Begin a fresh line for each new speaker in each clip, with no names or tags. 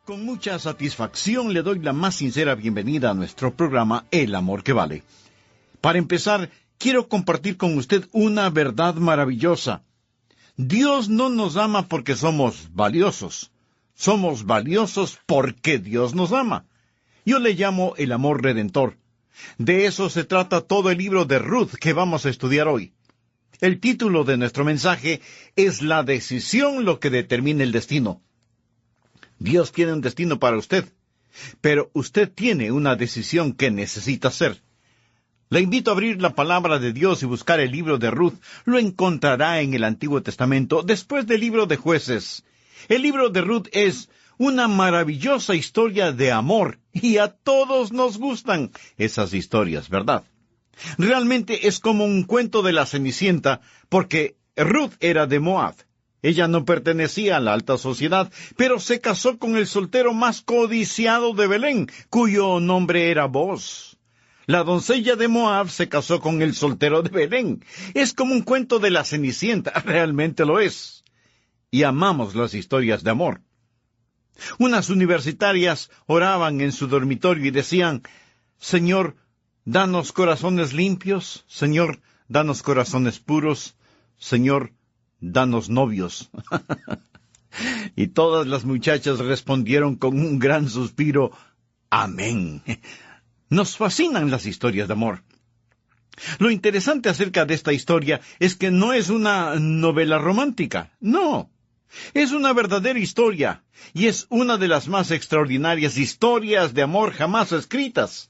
Con mucha satisfacción le doy la más sincera bienvenida a nuestro programa El Amor que Vale. Para empezar, quiero compartir con usted una verdad maravillosa. Dios no nos ama porque somos valiosos. Somos valiosos porque Dios nos ama. Yo le llamo el amor redentor. De eso se trata todo el libro de Ruth que vamos a estudiar hoy. El título de nuestro mensaje es La decisión lo que determina el destino. Dios tiene un destino para usted, pero usted tiene una decisión que necesita hacer. Le invito a abrir la palabra de Dios y buscar el libro de Ruth. Lo encontrará en el Antiguo Testamento, después del libro de Jueces. El libro de Ruth es una maravillosa historia de amor, y a todos nos gustan esas historias, ¿verdad? Realmente es como un cuento de la Cenicienta, porque Ruth era de Moab. Ella no pertenecía a la alta sociedad, pero se casó con el soltero más codiciado de Belén, cuyo nombre era Booz. La doncella de Moab se casó con el soltero de Belén. Es como un cuento de la Cenicienta, realmente lo es. Y amamos las historias de amor. Unas universitarias oraban en su dormitorio y decían, Señor, danos corazones limpios, Señor, danos corazones puros, Señor, danos novios. Y todas las muchachas respondieron con un gran suspiro, amén. Nos fascinan las historias de amor. Lo interesante acerca de esta historia es que no es una novela romántica, no. Es una verdadera historia, y es una de las más extraordinarias historias de amor jamás escritas.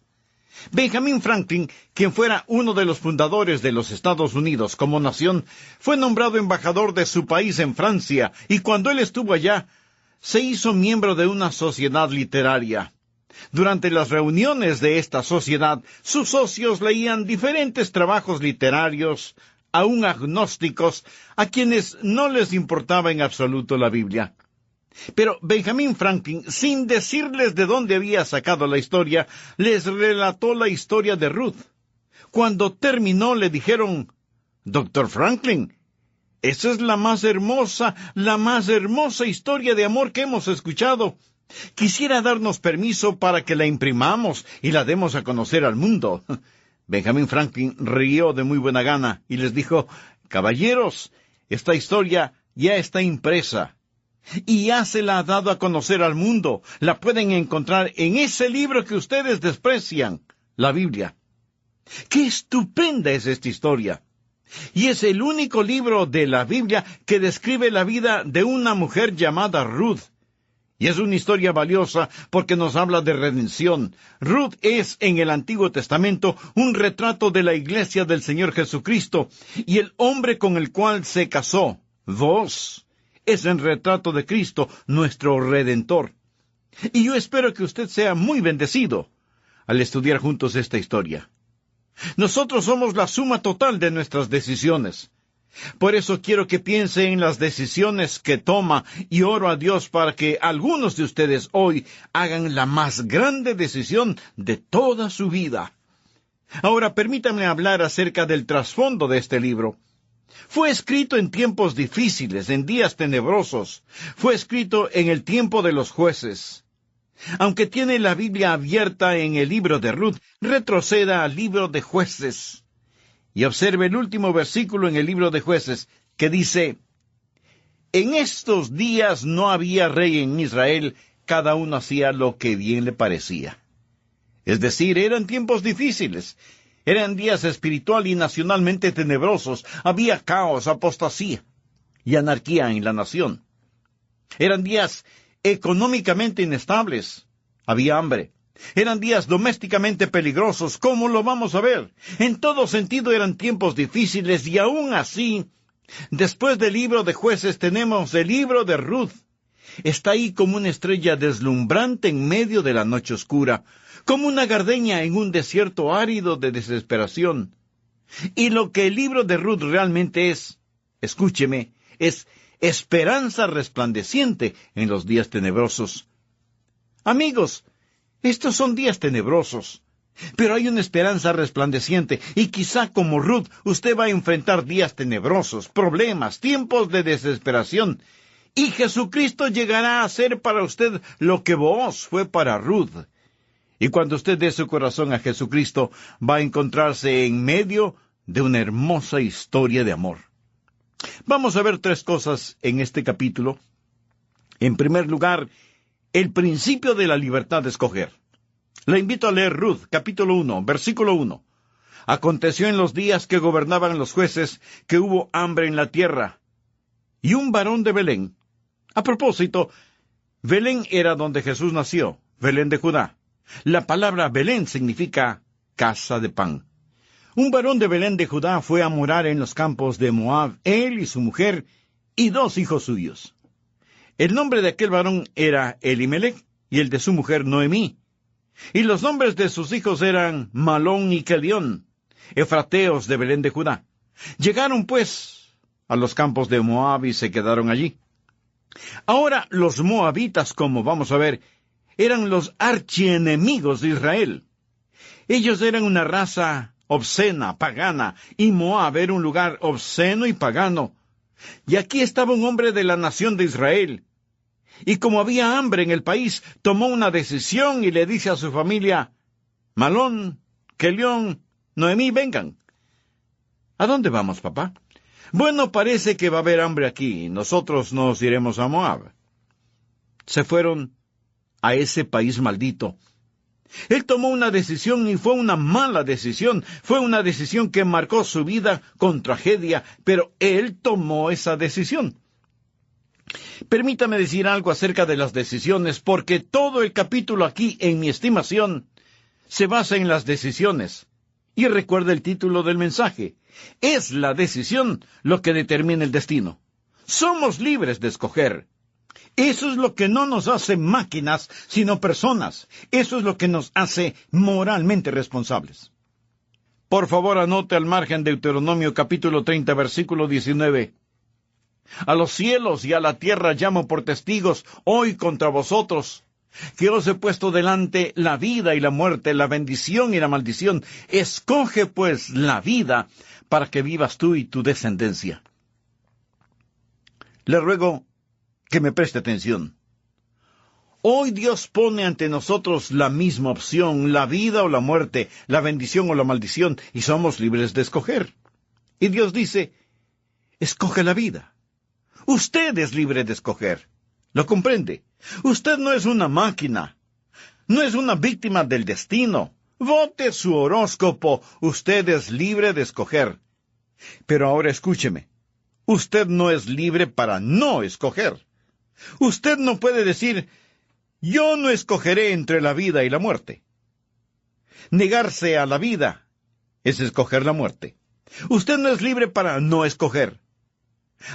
Benjamin Franklin, quien fuera uno de los fundadores de los Estados Unidos como nación, fue nombrado embajador de su país en Francia, y cuando él estuvo allá, se hizo miembro de una sociedad literaria. Durante las reuniones de esta sociedad, sus socios leían diferentes trabajos literarios, aún agnósticos, a quienes no les importaba en absoluto la Biblia. Pero Benjamin Franklin, sin decirles de dónde había sacado la historia, les relató la historia de Ruth. Cuando terminó, le dijeron, Dr. Franklin, esa es la más hermosa historia de amor que hemos escuchado. Quisiera darnos permiso para que la imprimamos y la demos a conocer al mundo. Benjamin Franklin rió de muy buena gana y les dijo, caballeros, esta historia ya está impresa. Y ya se la ha dado a conocer al mundo. La pueden encontrar en ese libro que ustedes desprecian, la Biblia. ¡Qué estupenda es esta historia! Y es el único libro de la Biblia que describe la vida de una mujer llamada Ruth. Y es una historia valiosa porque nos habla de redención. Ruth es, en el Antiguo Testamento, un retrato de la iglesia del Señor Jesucristo, y el hombre con el cual se casó, Booz, es el retrato de Cristo, nuestro Redentor. Y yo espero que usted sea muy bendecido al estudiar juntos esta historia. Nosotros somos la suma total de nuestras decisiones. Por eso quiero que piense en las decisiones que toma y oro a Dios para que algunos de ustedes hoy hagan la más grande decisión de toda su vida. Ahora permítanme hablar acerca del trasfondo de este libro. Fue escrito en tiempos difíciles, en días tenebrosos. Fue escrito en el tiempo de los jueces. Aunque tiene la Biblia abierta en el libro de Ruth, retroceda al libro de Jueces. Y observe el último versículo en el libro de Jueces, que dice, en estos días no había rey en Israel, cada uno hacía lo que bien le parecía. Es decir, eran tiempos difíciles. Eran días espiritual y nacionalmente tenebrosos. Había caos, apostasía y anarquía en la nación. Eran días económicamente inestables. Había hambre. Eran días domésticamente peligrosos. ¿Cómo lo vamos a ver? En todo sentido eran tiempos difíciles y aún así, después del libro de Jueces tenemos el libro de Ruth. Está ahí como una estrella deslumbrante en medio de la noche oscura, como una gardenia en un desierto árido de desesperación. Y lo que el libro de Ruth realmente es, escúcheme, es esperanza resplandeciente en los días tenebrosos. Amigos, estos son días tenebrosos, pero hay una esperanza resplandeciente, y quizá como Ruth usted va a enfrentar días tenebrosos, problemas, tiempos de desesperación, Y Jesucristo llegará a ser para usted lo que Booz fue para Ruth. Y cuando usted dé su corazón a Jesucristo, va a encontrarse en medio de una hermosa historia de amor. Vamos a ver tres cosas en este capítulo. En primer lugar, el principio de la libertad de escoger. Le invito a leer Ruth, capítulo 1, versículo 1. Aconteció en los días que gobernaban los jueces que hubo hambre en la tierra, y un varón de Belén. A propósito, Belén era donde Jesús nació, Belén de Judá. La palabra Belén significa casa de pan. Un varón de Belén de Judá fue a morar en los campos de Moab, él y su mujer, y 2 hijos suyos. El nombre de aquel varón era Elimelech, y el de su mujer Noemí. Y los nombres de sus hijos eran Malón y Kelión, efrateos de Belén de Judá. Llegaron, pues, a los campos de Moab y se quedaron allí. Ahora, los moabitas, como vamos a ver, eran los archienemigos de Israel. Ellos eran una raza obscena, pagana, y Moab era un lugar obsceno y pagano. Y aquí estaba un hombre de la nación de Israel. Y como había hambre en el país, tomó una decisión y le dice a su familia: Malón, Kelión, Noemí, vengan. ¿A dónde vamos, papá? Bueno, parece que va a haber hambre aquí. Nosotros nos iremos a Moab. Se fueron a ese país maldito. Él tomó una decisión y fue una mala decisión. Fue una decisión que marcó su vida con tragedia, pero él tomó esa decisión. Permítame decir algo acerca de las decisiones, porque todo el capítulo aquí, en mi estimación, se basa en las decisiones. Y recuerda el título del mensaje: es la decisión lo que determina el destino. Somos libres de escoger. Eso es lo que no nos hace máquinas, sino personas. Eso es lo que nos hace moralmente responsables. Por favor, anote al margen de Deuteronomio capítulo 30, versículo 19. A los cielos y a la tierra llamo por testigos hoy contra vosotros, que os he puesto delante la vida y la muerte, la bendición y la maldición. Escoge, pues, la vida, para que vivas tú y tu descendencia. Le ruego que me preste atención. Hoy Dios pone ante nosotros la misma opción, la vida o la muerte, la bendición o la maldición, y somos libres de escoger. Y Dios dice: escoge la vida. Usted es libre de escoger. ¿Lo comprende? Usted no es una máquina. No es una víctima del destino. Vote su horóscopo. Usted es libre de escoger. Pero ahora escúcheme. Usted no es libre para no escoger. Usted no puede decir: yo no escogeré entre la vida y la muerte. Negarse a la vida es escoger la muerte. Usted no es libre para no escoger.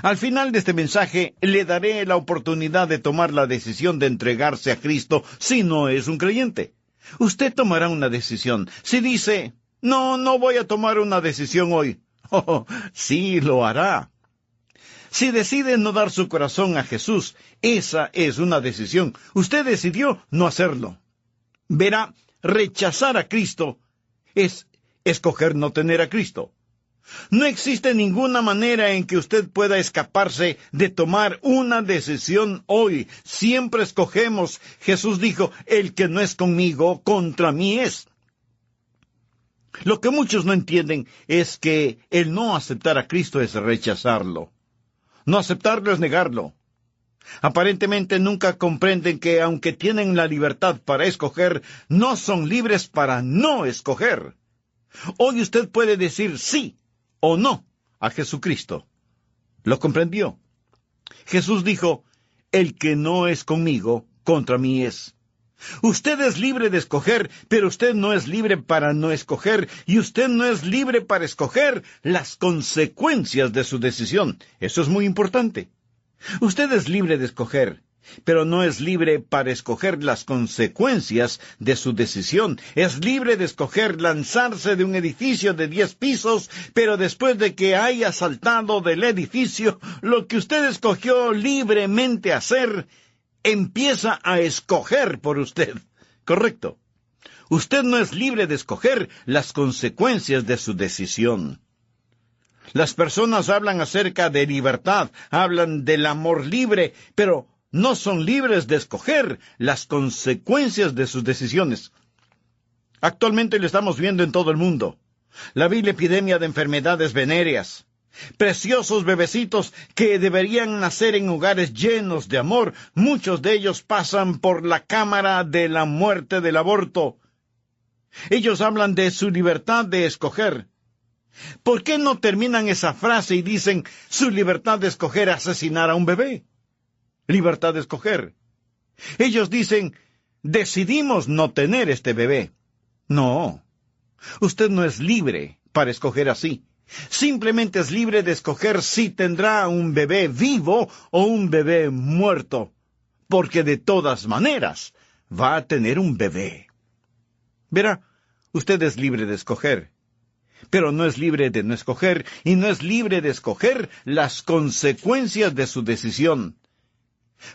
Al final de este mensaje le daré la oportunidad de tomar la decisión de entregarse a Cristo si no es un creyente. Usted tomará una decisión. Si dice: no voy a tomar una decisión hoy. Oh, sí lo hará. Si decide no dar su corazón a Jesús, esa es una decisión. Usted decidió no hacerlo. Verá, rechazar a Cristo es escoger no tener a Cristo. No existe ninguna manera en que usted pueda escaparse de tomar una decisión hoy. Siempre escogemos. Jesús dijo: el que no es conmigo, contra mí es. Lo que muchos no entienden es que el no aceptar a Cristo es rechazarlo. No aceptarlo es negarlo. Aparentemente nunca comprenden que aunque tienen la libertad para escoger, no son libres para no escoger. Hoy usted puede decir sí o no a Jesucristo. ¿Lo comprendió? Jesús dijo: el que no es conmigo, contra mí es. Usted es libre de escoger, pero usted no es libre para no escoger, y usted no es libre para escoger las consecuencias de su decisión. Eso es muy importante. Usted es libre de escoger, pero no es libre para escoger las consecuencias de su decisión. Es libre de escoger lanzarse de un edificio de 10 pisos, pero después de que haya saltado del edificio, lo que usted escogió libremente hacer, empieza a escoger por usted. ¿Correcto? Usted no es libre de escoger las consecuencias de su decisión. Las personas hablan acerca de libertad, hablan del amor libre, pero no son libres de escoger las consecuencias de sus decisiones. Actualmente lo estamos viendo en todo el mundo. La vil epidemia de enfermedades venéreas. Preciosos bebecitos que deberían nacer en hogares llenos de amor, muchos de ellos pasan por la cámara de la muerte del aborto. Ellos hablan de su libertad de escoger. ¿Por qué no terminan esa frase y dicen su libertad de escoger asesinar a un bebé? Libertad de escoger. Ellos dicen, decidimos no tener este bebé. No, usted no es libre para escoger así. Simplemente es libre de escoger si tendrá un bebé vivo o un bebé muerto, porque de todas maneras va a tener un bebé. Verá, usted es libre de escoger, pero no es libre de no escoger, y no es libre de escoger las consecuencias de su decisión.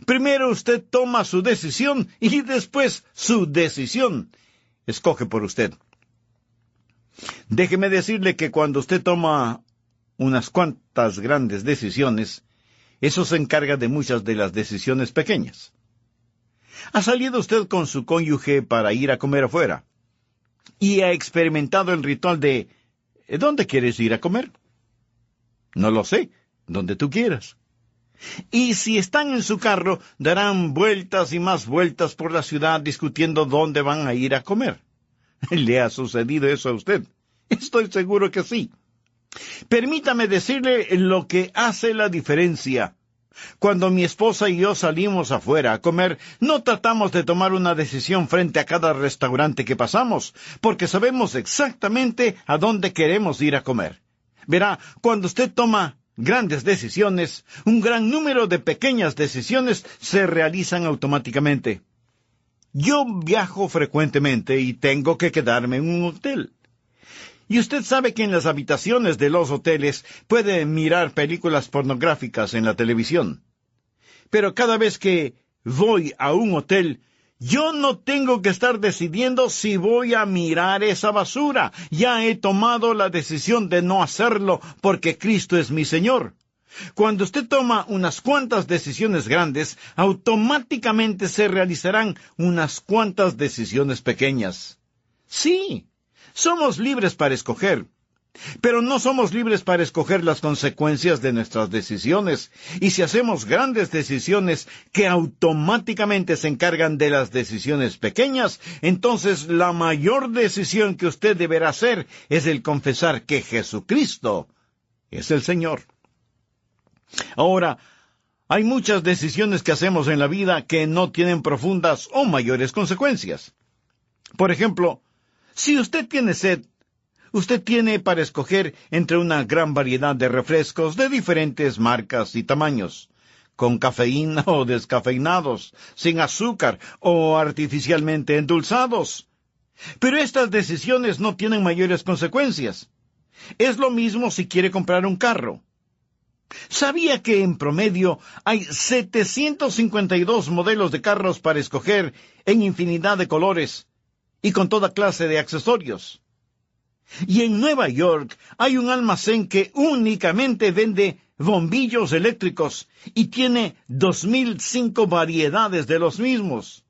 Primero usted toma su decisión y después su decisión escoge por usted. Déjeme decirle que cuando usted toma unas cuantas grandes decisiones, eso se encarga de muchas de las decisiones pequeñas. ¿Ha salido usted con su cónyuge para ir a comer afuera? ¿Y ha experimentado el ritual de ¿dónde quieres ir a comer? No lo sé, donde tú quieras. Y si están en su carro, darán vueltas y más vueltas por la ciudad discutiendo dónde van a ir a comer. ¿Le ha sucedido eso a usted? Estoy seguro que sí. Permítame decirle lo que hace la diferencia. Cuando mi esposa y yo salimos afuera a comer, no tratamos de tomar una decisión frente a cada restaurante que pasamos, porque sabemos exactamente a dónde queremos ir a comer. Verá, cuando usted toma grandes decisiones, un gran número de pequeñas decisiones se realizan automáticamente. Yo viajo frecuentemente y tengo que quedarme en un hotel. Y usted sabe que en las habitaciones de los hoteles puede mirar películas pornográficas en la televisión. Pero cada vez que voy a un hotel, yo no tengo que estar decidiendo si voy a mirar esa basura. Ya he tomado la decisión de no hacerlo porque Cristo es mi Señor. Cuando usted toma unas cuantas decisiones grandes, automáticamente se realizarán unas cuantas decisiones pequeñas. Sí, somos libres para escoger, pero no somos libres para escoger las consecuencias de nuestras decisiones. Y si hacemos grandes decisiones que automáticamente se encargan de las decisiones pequeñas, entonces la mayor decisión que usted deberá hacer es el confesar que Jesucristo es el Señor. Ahora, hay muchas decisiones que hacemos en la vida que no tienen profundas o mayores consecuencias. Por ejemplo, si usted tiene sed, usted tiene para escoger entre una gran variedad de refrescos de diferentes marcas y tamaños, con cafeína o descafeinados, sin azúcar o artificialmente endulzados. Pero estas decisiones no tienen mayores consecuencias. Es lo mismo si quiere comprar un carro. ¿Sabía que en promedio hay 752 modelos de carros para escoger en infinidad de colores y con toda clase de accesorios? Y en Nueva York hay un almacén que únicamente vende bombillos eléctricos y tiene 2005 variedades de los mismos.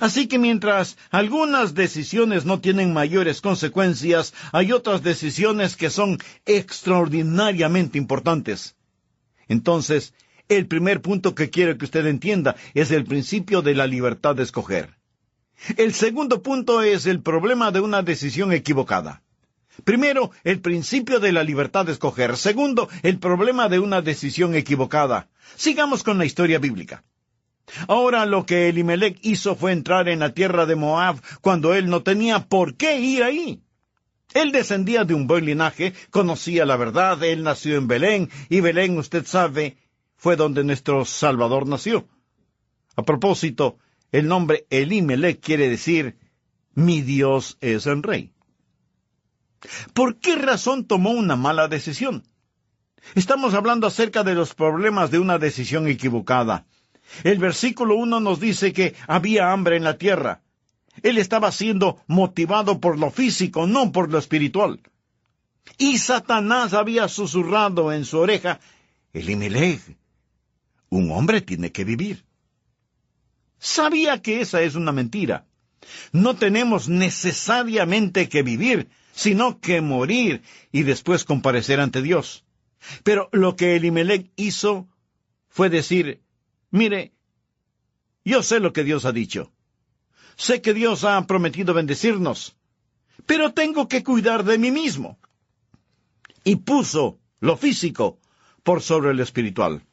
Así que mientras algunas decisiones no tienen mayores consecuencias, hay otras decisiones que son extraordinariamente importantes. Entonces, el primer punto que quiero que usted entienda es el principio de la libertad de escoger. El segundo punto es el problema de una decisión equivocada. Primero, el principio de la libertad de escoger. Segundo, el problema de una decisión equivocada. Sigamos con la historia bíblica. Ahora lo que Elimelech hizo fue entrar en la tierra de Moab cuando él no tenía por qué ir ahí. Él descendía de un buen linaje, conocía la verdad, él nació en Belén, y Belén, usted sabe, fue donde nuestro Salvador nació. A propósito, el nombre Elimelech quiere decir, mi Dios es el rey. ¿Por qué razón tomó una mala decisión? Estamos hablando acerca de los problemas de una decisión equivocada. El versículo 1 nos dice que había hambre en la tierra. Él estaba siendo motivado por lo físico, no por lo espiritual. Y Satanás había susurrado en su oreja: Elimelech, un hombre tiene que vivir. Sabía que esa es una mentira. No tenemos necesariamente que vivir, sino que morir y después comparecer ante Dios. Pero lo que Elimelech hizo fue decir: mire, yo sé lo que Dios ha dicho. Sé que Dios ha prometido bendecirnos, pero tengo que cuidar de mí mismo. Y puso lo físico por sobre lo espiritual.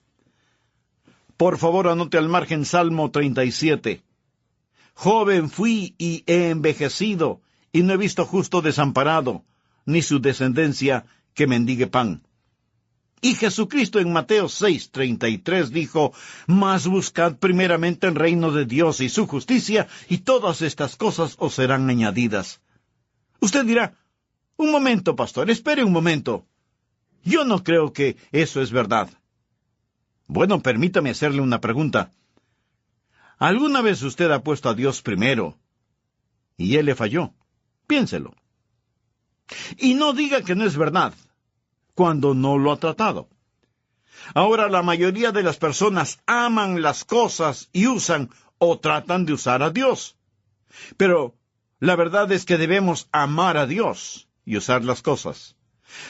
Por favor, anote al margen Salmo 37. Joven fui y he envejecido, y no he visto justo desamparado, ni su descendencia que mendigue pan. Y Jesucristo en Mateo 6:33 dijo: Mas buscad primeramente el reino de Dios y su justicia, y todas estas cosas os serán añadidas. Usted dirá: un momento, pastor, espere un momento. Yo no creo que eso es verdad. Bueno, permítame hacerle una pregunta. ¿Alguna vez usted ha puesto a Dios primero y Él le falló? Piénselo. Y no diga que no es verdad cuando no lo ha tratado. Ahora, la mayoría de las personas aman las cosas y usan o tratan de usar a Dios. Pero la verdad es que debemos amar a Dios y usar las cosas.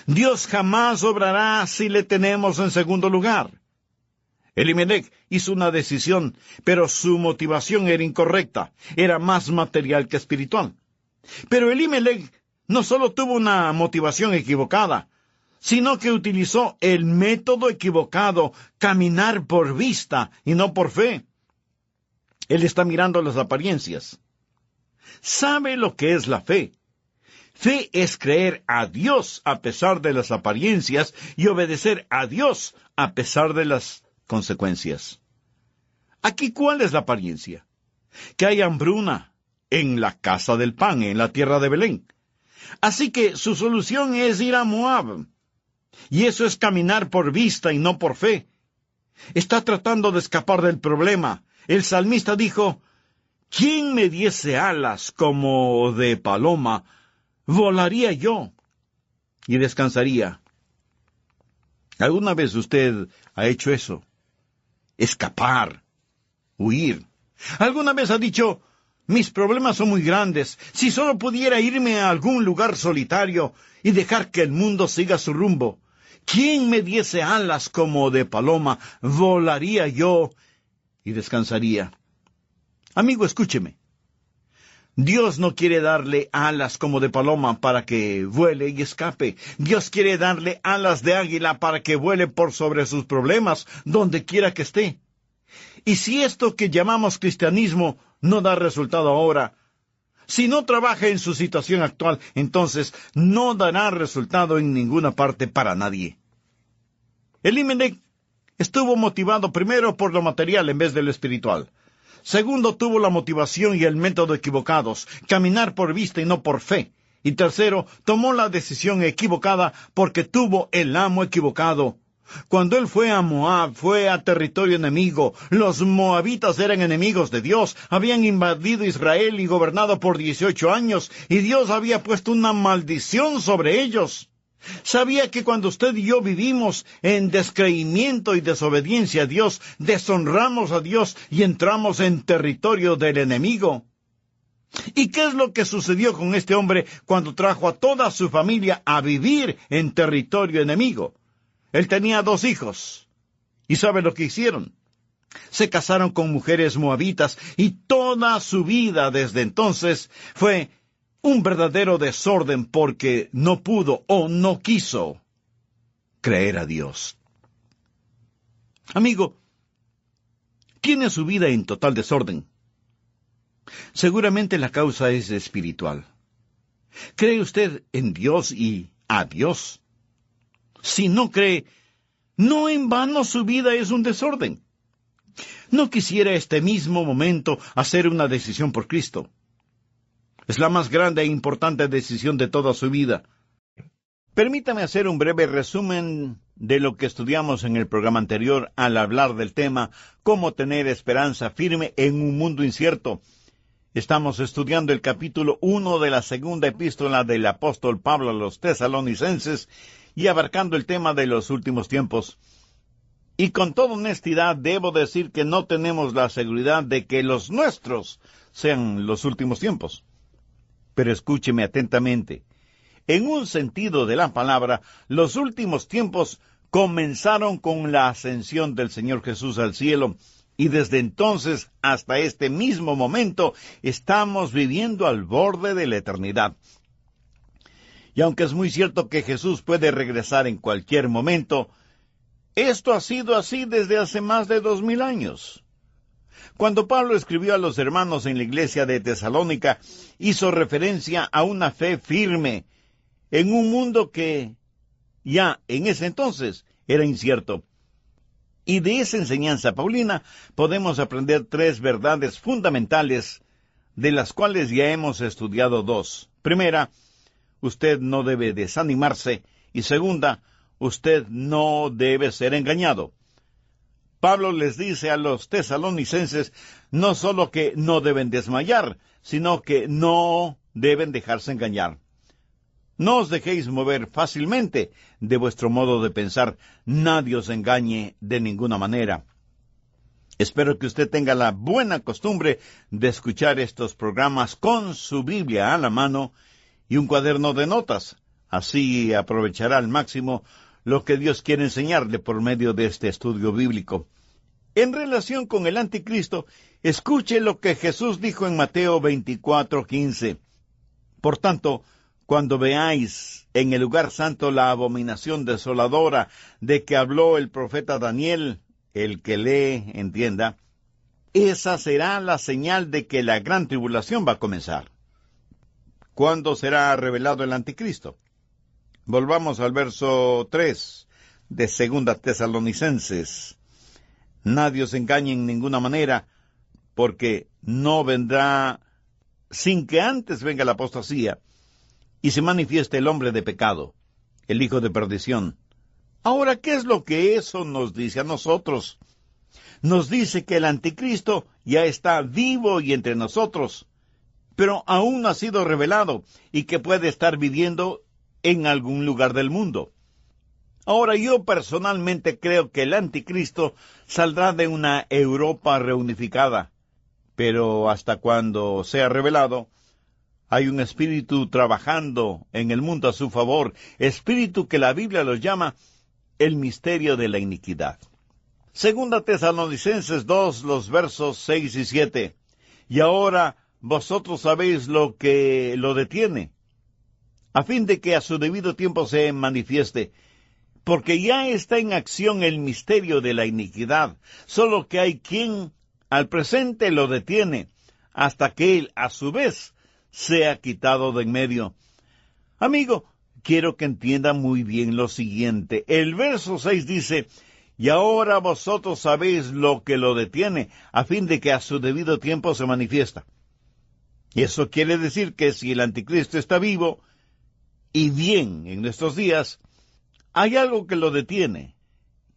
Dios jamás obrará si le tenemos en segundo lugar. Elimelech hizo una decisión, pero su motivación era incorrecta. Era más material que espiritual. Pero Elimelech no solo tuvo una motivación equivocada, sino que utilizó el método equivocado: caminar por vista y no por fe. Él está mirando las apariencias. ¿Sabe lo que es la fe? Fe es creer a Dios a pesar de las apariencias y obedecer a Dios a pesar de las consecuencias. Aquí, ¿cuál es la apariencia? Que hay hambruna en la casa del pan, en la tierra de Belén. Así que su solución es ir a Moab. Y eso es caminar por vista y no por fe. Está tratando de escapar del problema. El salmista dijo: ¿quién me diese alas como de paloma? Volaría yo y descansaría. ¿Alguna vez usted ha hecho eso? Escapar, huir. ¿Alguna vez ha dicho: mis problemas son muy grandes, si solo pudiera irme a algún lugar solitario y dejar que el mundo siga su rumbo? ¿Quién me diese alas como de paloma? Volaría yo y descansaría. Amigo, escúcheme. Dios no quiere darle alas como de paloma para que vuele y escape. Dios quiere darle alas de águila para que vuele por sobre sus problemas, donde quiera que esté. Y si esto que llamamos cristianismo no da resultado ahora, si no trabaja en su situación actual, entonces no dará resultado en ninguna parte para nadie. Elimelech estuvo motivado primero por lo material en vez de lo espiritual. Segundo, tuvo la motivación y el método equivocados, caminar por vista y no por fe. Y tercero, tomó la decisión equivocada porque tuvo el amo equivocado. Cuando él fue a Moab, fue a territorio enemigo. Los moabitas eran enemigos de Dios, habían invadido Israel y gobernado por 18 años, y Dios había puesto una maldición sobre ellos. ¿Sabía que cuando usted y yo vivimos en descreimiento y desobediencia a Dios, deshonramos a Dios y entramos en territorio del enemigo? ¿Y qué es lo que sucedió con este hombre cuando trajo a toda su familia a vivir en territorio enemigo? Él tenía 2 hijos. ¿Y sabe lo que hicieron? Se casaron con mujeres moabitas y toda su vida desde entonces fue un verdadero desorden porque no pudo o no quiso creer a Dios. Amigo, ¿tiene su vida en total desorden? Seguramente la causa es espiritual. ¿Cree usted en Dios y a Dios? Si no cree, no en vano su vida es un desorden. No quisiera este mismo momento hacer una decisión por Cristo. Es la más grande e importante decisión de toda su vida. Permítame hacer un breve resumen de lo que estudiamos en el programa anterior al hablar del tema cómo tener esperanza firme en un mundo incierto. Estamos estudiando el capítulo 1 de la segunda epístola del apóstol Pablo a los tesalonicenses y abarcando el tema de los últimos tiempos. Y con toda honestidad debo decir que no tenemos la seguridad de que los nuestros sean los últimos tiempos. Pero escúcheme atentamente. En un sentido de la palabra, los últimos tiempos comenzaron con la ascensión del Señor Jesús al cielo, y desde entonces hasta este mismo momento estamos viviendo al borde de la eternidad. Y aunque es muy cierto que Jesús puede regresar en cualquier momento, esto ha sido así desde hace más de 2000 años. Cuando Pablo escribió a los hermanos en la iglesia de Tesalónica, hizo referencia a una fe firme en un mundo que ya en ese entonces era incierto. Y de esa enseñanza paulina podemos aprender 3 verdades fundamentales, de las cuales ya hemos estudiado 2. Primera, usted no debe desanimarse, y segunda, usted no debe ser engañado. Pablo les dice a los tesalonicenses no solo que no deben desmayar, sino que no deben dejarse engañar. No os dejéis mover fácilmente de vuestro modo de pensar. Nadie os engañe de ninguna manera. Espero que usted tenga la buena costumbre de escuchar estos programas con su Biblia a la mano y un cuaderno de notas. Así aprovechará al máximo lo que Dios quiere enseñarle por medio de este estudio bíblico. En relación con el anticristo, escuche lo que Jesús dijo en Mateo 24:15. Por tanto, cuando veáis en el lugar santo la abominación desoladora de que habló el profeta Daniel, el que lee, entienda, esa será la señal de que la gran tribulación va a comenzar. ¿Cuándo será revelado el anticristo? Volvamos al verso 3 de 2 Tesalonicenses. Nadie os engañe en ninguna manera, porque no vendrá sin que antes venga la apostasía, y se manifieste el hombre de pecado, el hijo de perdición. Ahora, ¿qué es lo que eso nos dice a nosotros? Nos dice que el anticristo ya está vivo y entre nosotros, pero aún no ha sido revelado, y que puede estar viviendo en algún lugar del mundo. Ahora, yo personalmente creo que el anticristo saldrá de una Europa reunificada, pero hasta cuando sea revelado, hay un espíritu trabajando en el mundo a su favor, espíritu que la Biblia los llama el misterio de la iniquidad. 2 Tesalonicenses 2, los versos 6 y 7. Y ahora vosotros sabéis lo que lo detiene, a fin de que a su debido tiempo se manifieste, porque ya está en acción el misterio de la iniquidad, solo que hay quien al presente lo detiene, hasta que él, a su vez, sea quitado de en medio. Amigo, quiero que entienda muy bien lo siguiente. El verso 6 dice, y ahora vosotros sabéis lo que lo detiene, a fin de que a su debido tiempo se manifiesta. Y eso quiere decir que si el anticristo está vivo, y bien en nuestros días, hay algo que lo detiene,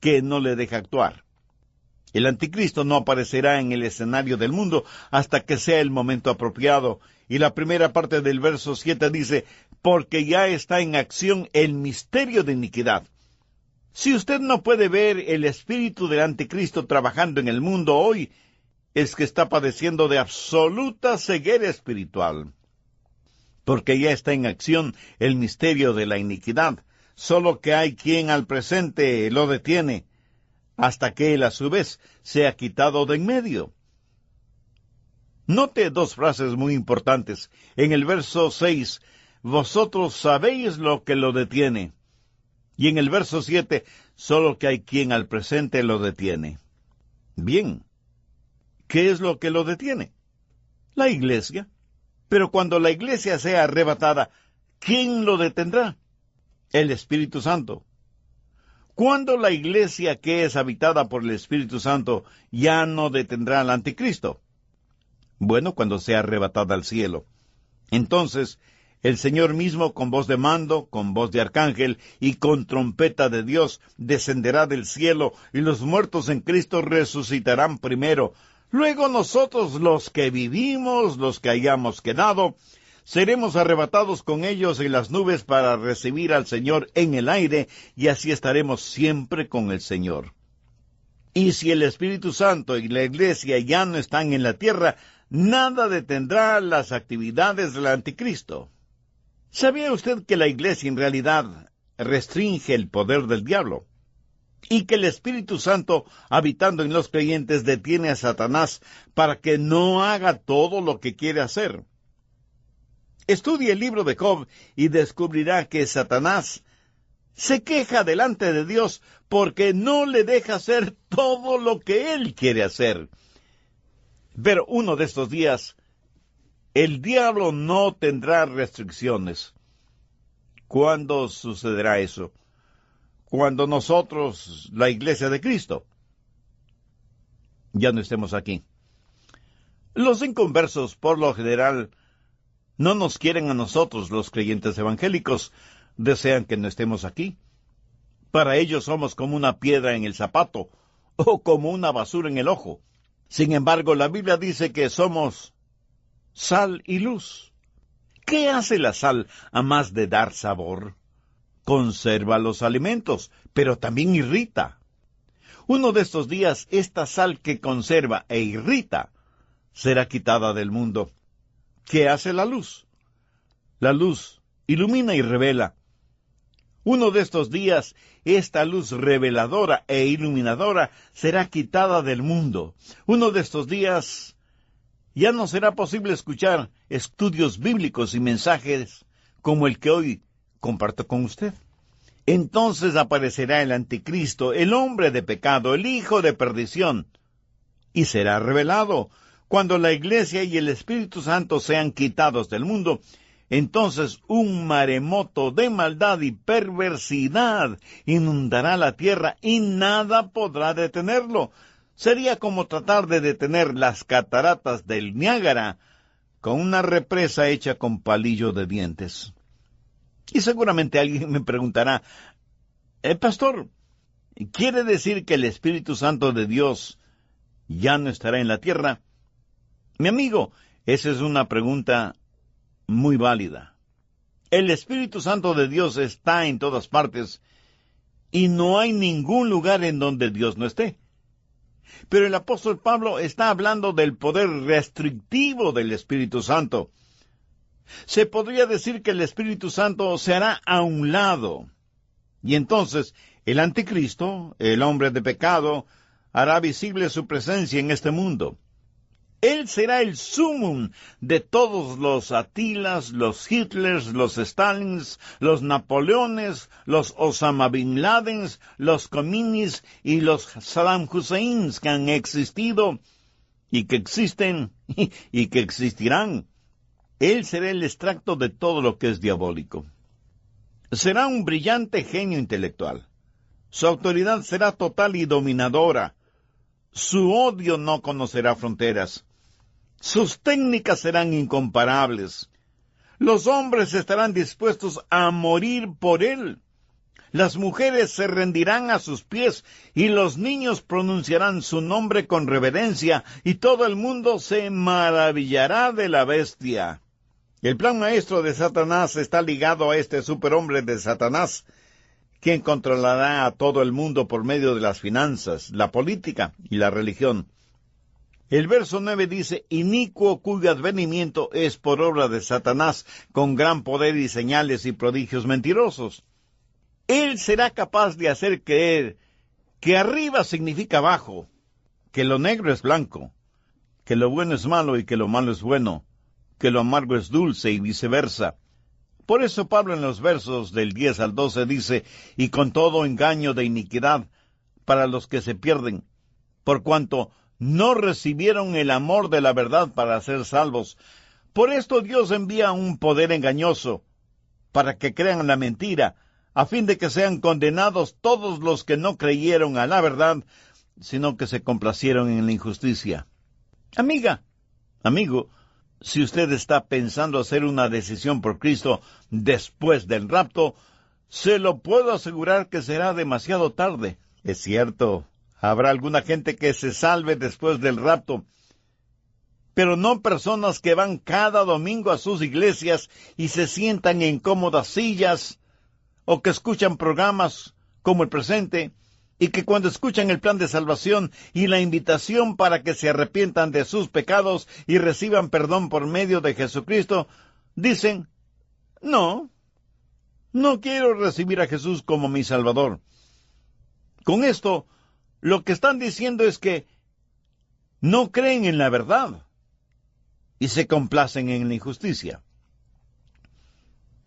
que no le deja actuar. El anticristo no aparecerá en el escenario del mundo hasta que sea el momento apropiado. Y la primera parte del verso 7 dice, porque ya está en acción el misterio de iniquidad. Si usted no puede ver el espíritu del anticristo trabajando en el mundo hoy, es que está padeciendo de absoluta ceguera espiritual. Porque ya está en acción el misterio de la iniquidad, solo que hay quien al presente lo detiene, hasta que él a su vez sea quitado de en medio. Note 2 frases muy importantes. En el verso 6, vosotros sabéis lo que lo detiene. Y en el verso 7, solo que hay quien al presente lo detiene. Bien, ¿qué es lo que lo detiene? La iglesia. Pero cuando la iglesia sea arrebatada, ¿quién lo detendrá? El Espíritu Santo. ¿Cuándo la iglesia que es habitada por el Espíritu Santo ya no detendrá al anticristo? Bueno, cuando sea arrebatada al cielo. Entonces, el Señor mismo, con voz de mando, con voz de arcángel y con trompeta de Dios, descenderá del cielo, y los muertos en Cristo resucitarán primero. Luego nosotros, los que vivimos, los que hayamos quedado, seremos arrebatados con ellos en las nubes para recibir al Señor en el aire, y así estaremos siempre con el Señor. Y si el Espíritu Santo y la Iglesia ya no están en la tierra, nada detendrá las actividades del Anticristo. ¿Sabía usted que la Iglesia en realidad restringe el poder del diablo? Y que el Espíritu Santo, habitando en los creyentes, detiene a Satanás para que no haga todo lo que quiere hacer. Estudie el libro de Job y descubrirá que Satanás se queja delante de Dios porque no le deja hacer todo lo que él quiere hacer. Pero uno de estos días, el diablo no tendrá restricciones. ¿Cuándo sucederá eso? Cuando nosotros, la Iglesia de Cristo, ya no estemos aquí. Los inconversos, por lo general, no nos quieren a nosotros, los creyentes evangélicos, desean que no estemos aquí. Para ellos somos como una piedra en el zapato, o como una basura en el ojo. Sin embargo, la Biblia dice que somos sal y luz. ¿Qué hace la sal a más de dar sabor? Conserva los alimentos, pero también irrita. Uno de estos días, esta sal que conserva e irrita será quitada del mundo. ¿Qué hace la luz? La luz ilumina y revela. Uno de estos días, esta luz reveladora e iluminadora será quitada del mundo. Uno de estos días, ya no será posible escuchar estudios bíblicos y mensajes como el que hoy comparto con usted. Entonces aparecerá el Anticristo, el hombre de pecado, el hijo de perdición, y será revelado. Cuando la Iglesia y el Espíritu Santo sean quitados del mundo, entonces un maremoto de maldad y perversidad inundará la tierra y nada podrá detenerlo. Sería como tratar de detener las cataratas del Niágara con una represa hecha con palillo de dientes. Y seguramente alguien me preguntará, pastor, ¿quiere decir que el Espíritu Santo de Dios ya no estará en la tierra? Mi amigo, esa es una pregunta muy válida. El Espíritu Santo de Dios está en todas partes y no hay ningún lugar en donde Dios no esté. Pero el apóstol Pablo está hablando del poder restrictivo del Espíritu Santo. Se podría decir que el Espíritu Santo se hará a un lado. Y entonces el Anticristo, el hombre de pecado, hará visible su presencia en este mundo. Él será el sumum de todos los Atilas, los Hitlers, los Stalins, los Napoleones, los Osama Bin Ladens, los Khomeini's y los Saddam Husseins que han existido y que existen y que existirán. Él será el extracto de todo lo que es diabólico. Será un brillante genio intelectual. Su autoridad será total y dominadora. Su odio no conocerá fronteras. Sus técnicas serán incomparables. Los hombres estarán dispuestos a morir por él. Las mujeres se rendirán a sus pies y los niños pronunciarán su nombre con reverencia y todo el mundo se maravillará de la bestia. El plan maestro de Satanás está ligado a este superhombre de Satanás, quien controlará a todo el mundo por medio de las finanzas, la política y la religión. El verso 9 dice, inicuo cuyo advenimiento es por obra de Satanás, con gran poder y señales y prodigios mentirosos. Él será capaz de hacer creer que arriba significa abajo, que lo negro es blanco, que lo bueno es malo y que lo malo es bueno, que lo amargo es dulce y viceversa. Por eso Pablo en los versos del 10 al 12 dice, y con todo engaño de iniquidad para los que se pierden, por cuanto no recibieron el amor de la verdad para ser salvos. Por esto Dios envía un poder engañoso, para que crean la mentira, a fin de que sean condenados todos los que no creyeron a la verdad, sino que se complacieron en la injusticia. Amiga, amigo, si usted está pensando hacer una decisión por Cristo después del rapto, se lo puedo asegurar que será demasiado tarde. Es cierto, habrá alguna gente que se salve después del rapto, pero no personas que van cada domingo a sus iglesias y se sientan en cómodas sillas, o que escuchan programas como el presente, y que cuando escuchan el plan de salvación y la invitación para que se arrepientan de sus pecados y reciban perdón por medio de Jesucristo, dicen, no quiero recibir a Jesús como mi Salvador. Con esto, lo que están diciendo es que no creen en la verdad y se complacen en la injusticia.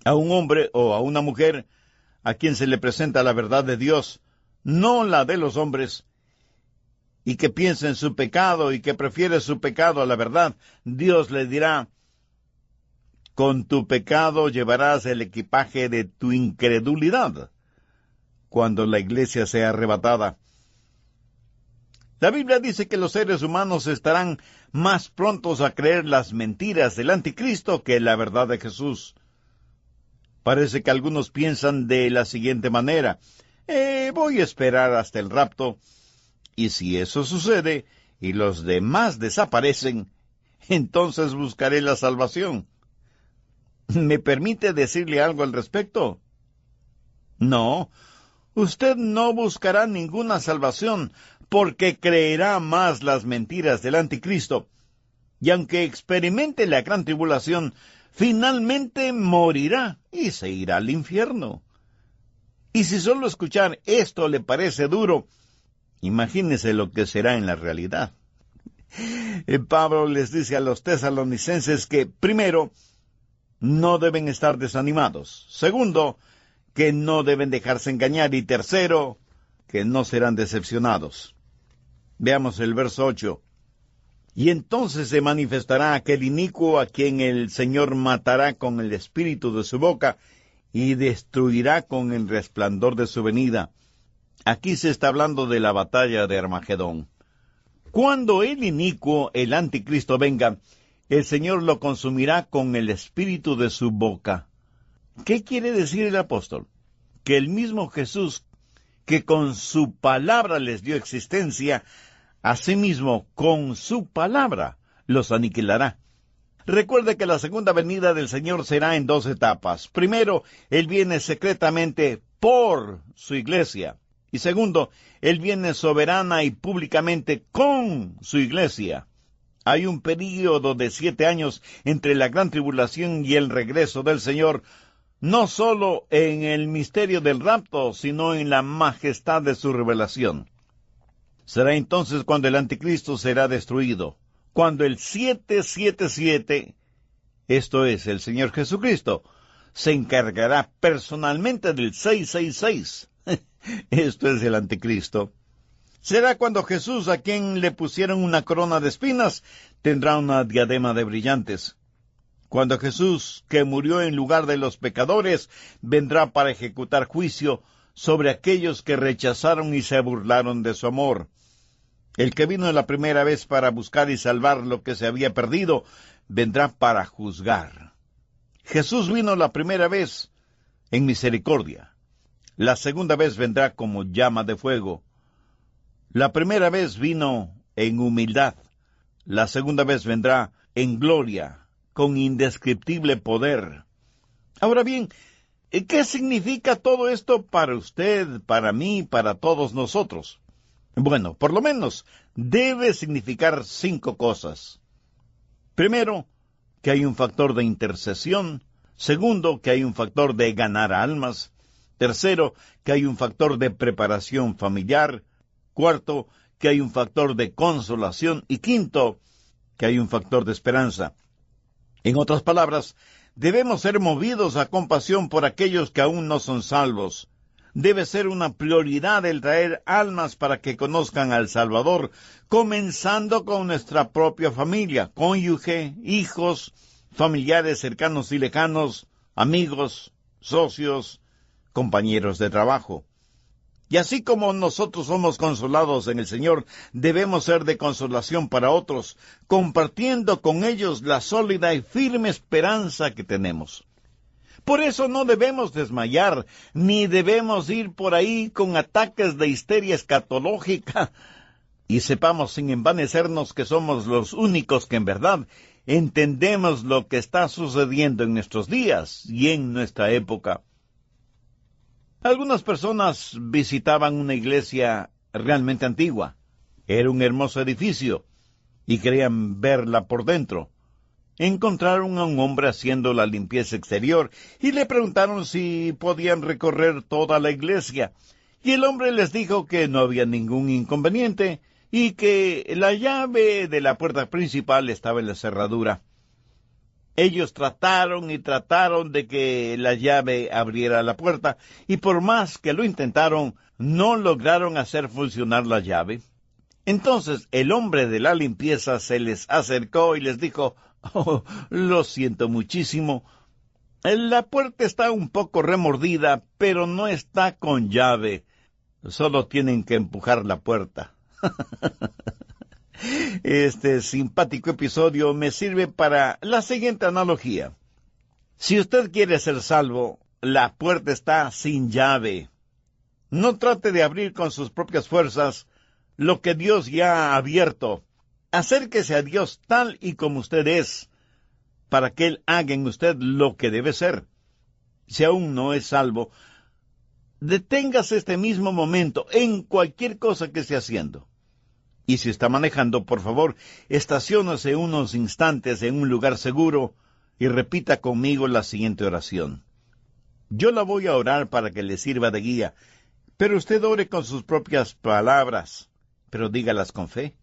A un hombre o a una mujer a quien se le presenta la verdad de Dios, no la de los hombres, y que piensa en su pecado y que prefiere su pecado a la verdad, Dios le dirá, con tu pecado llevarás el equipaje de tu incredulidad cuando la iglesia sea arrebatada. La Biblia dice que los seres humanos estarán más prontos a creer las mentiras del anticristo que la verdad de Jesús. Parece que algunos piensan de la siguiente manera, voy a esperar hasta el rapto, y si eso sucede y los demás desaparecen, entonces buscaré la salvación. ¿Me permite decirle algo al respecto? No, usted no buscará ninguna salvación, porque creerá más las mentiras del anticristo, y aunque experimente la gran tribulación, finalmente morirá y se irá al infierno. Y si solo escuchar esto le parece duro, imagínese lo que será en la realidad. Pablo les dice a los tesalonicenses que, primero, no deben estar desanimados. Segundo, que no deben dejarse engañar. Y tercero, que no serán decepcionados. Veamos el verso 8. Y entonces se manifestará aquel inicuo a quien el Señor matará con el espíritu de su boca y destruirá con el resplandor de su venida. Aquí se está hablando de la batalla de Armagedón. Cuando el inicuo, el anticristo, venga, el Señor lo consumirá con el espíritu de su boca. ¿Qué quiere decir el apóstol? Que el mismo Jesús, que con su palabra les dio existencia, asimismo con su palabra los aniquilará. Recuerde que la segunda venida del Señor será en 2 etapas. Primero, Él viene secretamente por su iglesia. Y segundo, Él viene soberana y públicamente con su iglesia. Hay un período de 7 años entre la gran tribulación y el regreso del Señor, no solo en el misterio del rapto, sino en la majestad de su revelación. Será entonces cuando el anticristo será destruido, cuando el 777, esto es, el Señor Jesucristo, se encargará personalmente del 666. Esto es el anticristo. Será cuando Jesús, a quien le pusieron una corona de espinas, tendrá una diadema de brillantes. Cuando Jesús, que murió en lugar de los pecadores, vendrá para ejecutar juicio sobre aquellos que rechazaron y se burlaron de su amor. El que vino la primera vez para buscar y salvar lo que se había perdido, vendrá para juzgar. Jesús vino la primera vez en misericordia. La segunda vez vendrá como llama de fuego. La primera vez vino en humildad. La segunda vez vendrá en gloria, con indescriptible poder. Ahora bien, ¿qué significa todo esto para usted, para mí, para todos nosotros? Bueno, por lo menos debe significar 5 cosas. Primero, que hay un factor de intercesión. Segundo, que hay un factor de ganar almas. Tercero, que hay un factor de preparación familiar. Cuarto, que hay un factor de consolación. Y quinto, que hay un factor de esperanza. En otras palabras, debemos ser movidos a compasión por aquellos que aún no son salvos. Debe ser una prioridad el traer almas para que conozcan al Salvador, comenzando con nuestra propia familia, cónyuge, hijos, familiares cercanos y lejanos, amigos, socios, compañeros de trabajo. Y así como nosotros somos consolados en el Señor, debemos ser de consolación para otros, compartiendo con ellos la sólida y firme esperanza que tenemos. Por eso no debemos desmayar, ni debemos ir por ahí con ataques de histeria escatológica. Y sepamos sin envanecernos que somos los únicos que en verdad entendemos lo que está sucediendo en nuestros días y en nuestra época. Algunas personas visitaban una iglesia realmente antigua. Era un hermoso edificio y querían verla por dentro. Encontraron a un hombre haciendo la limpieza exterior y le preguntaron si podían recorrer toda la iglesia. Y el hombre les dijo que no había ningún inconveniente y que la llave de la puerta principal estaba en la cerradura. Ellos trataron y trataron de que la llave abriera la puerta, y por más que lo intentaron, no lograron hacer funcionar la llave. Entonces el hombre de la limpieza se les acercó y les dijo: «Oh, lo siento muchísimo. La puerta está un poco remordida, pero no está con llave. Solo tienen que empujar la puerta». Este simpático episodio me sirve para la siguiente analogía. Si usted quiere ser salvo, la puerta está sin llave. No trate de abrir con sus propias fuerzas lo que Dios ya ha abierto. Acérquese a Dios tal y como usted es, para que Él haga en usted lo que debe ser. Si aún no es salvo, deténgase este mismo momento en cualquier cosa que esté haciendo. Y si está manejando, por favor, estaciónese unos instantes en un lugar seguro y repita conmigo la siguiente oración. Yo la voy a orar para que le sirva de guía, pero usted ore con sus propias palabras, pero dígalas con fe.